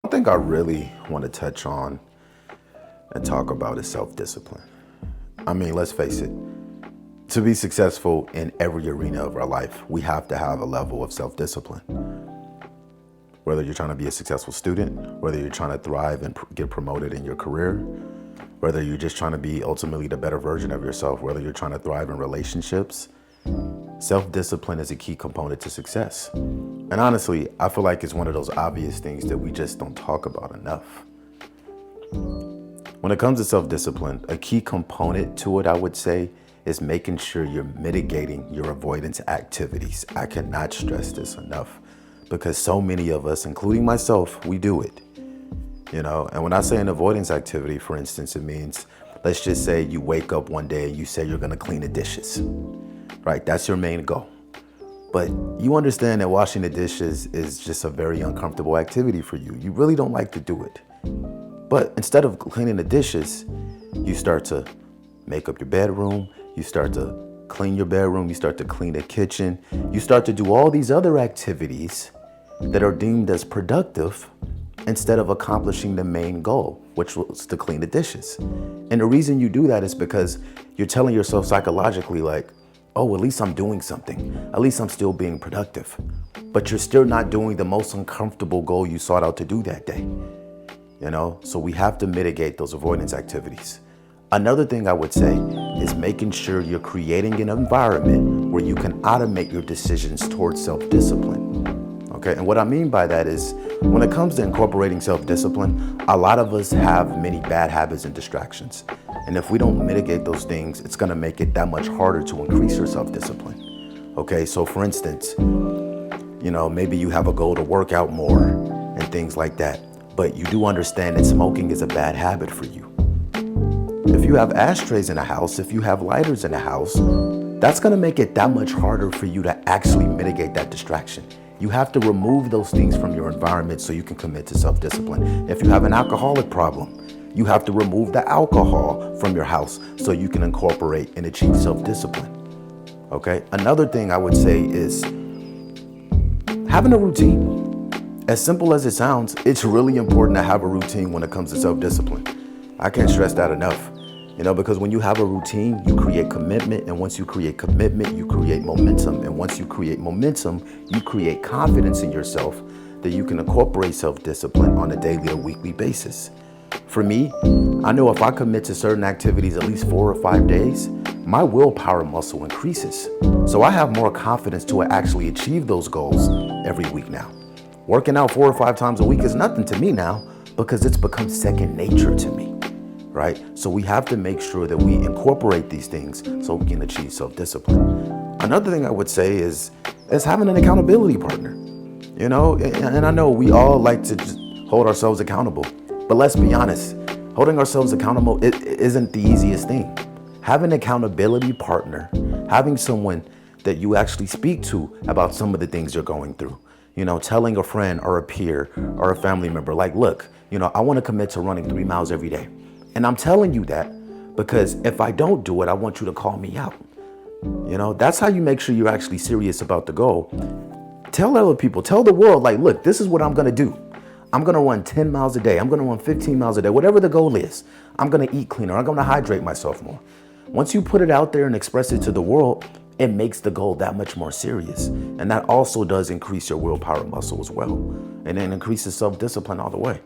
One thing I really want to touch on and talk about is self-discipline. I mean, let's face it, to be successful in every arena of our life, we have to have a level of self-discipline. Whether you're trying to be a successful student, whether you're trying to thrive and get promoted in your career, whether you're just trying to be ultimately the better version of yourself, whether you're trying to thrive in relationships, self-discipline is a key component to success. And honestly, I feel like it's one of those obvious things that we just don't talk about enough. When it comes to self-discipline, a key component to it, I would say, is making sure you're mitigating your avoidance activities. I cannot stress this enough because so many of us, including myself, we do it. And when I say an avoidance activity, for instance, it means, let's just say you wake up one day and you say you're gonna clean the dishes, right? That's your main goal. But you understand that washing the dishes is just a very uncomfortable activity for you. You really don't like to do it. But instead of cleaning the dishes, you start to make up your bedroom, you start to clean your bedroom, you start to clean the kitchen, you start to do all these other activities that are deemed as productive instead of accomplishing the main goal, which was to clean the dishes. And the reason you do that is because you're telling yourself psychologically like, oh, at least I'm doing something. At least I'm still being productive. But you're still not doing the most uncomfortable goal you sought out to do that day. So we have to mitigate those avoidance activities. Another thing I would say is making sure you're creating an environment where you can automate your decisions towards self-discipline. Okay, and what I mean by that is when it comes to incorporating self-discipline, a lot of us have many bad habits and distractions. And if we don't mitigate those things, it's gonna make it that much harder to increase your self-discipline. Okay, so for instance, maybe you have a goal to work out more and things like that, but you do understand that smoking is a bad habit for you. If you have ashtrays in the house, if you have lighters in the house, that's gonna make it that much harder for you to actually mitigate that distraction. You have to remove those things from your environment so you can commit to self-discipline. If you have an alcoholic problem, you have to remove the alcohol from your house so you can incorporate and achieve self-discipline. Okay? Another thing I would say is having a routine. As simple as it sounds, it's really important to have a routine when it comes to self-discipline. I can't stress that enough. Because when you have a routine, you create commitment. And once you create commitment, you create momentum. And once you create momentum, you create confidence in yourself that you can incorporate self-discipline on a daily or weekly basis. For me, I know if I commit to certain activities at least 4 or 5 days, my willpower muscle increases. So I have more confidence to actually achieve those goals every week now. Working out 4 or 5 times a week is nothing to me now because it's become second nature to me. Right? So we have to make sure that we incorporate these things so we can achieve self-discipline. Another thing I would say is having an accountability partner. And I know we all like to just hold ourselves accountable, but let's be honest, holding ourselves accountable isn't the easiest thing. Having an accountability partner, having someone that you actually speak to about some of the things you're going through, telling a friend or a peer or a family member, like, look, I want to commit to running 3 miles every day. And I'm telling you that because if I don't do it, I want you to call me out. That's how you make sure you're actually serious about the goal. Tell other people, tell the world, like, look, this is what I'm going to do. I'm going to run 10 miles a day. I'm going to run 15 miles a day, whatever the goal is. I'm going to eat cleaner. I'm going to hydrate myself more. Once you put it out there and express it to the world, it makes the goal that much more serious. And that also does increase your willpower muscle as well. And then increases self-discipline all the way.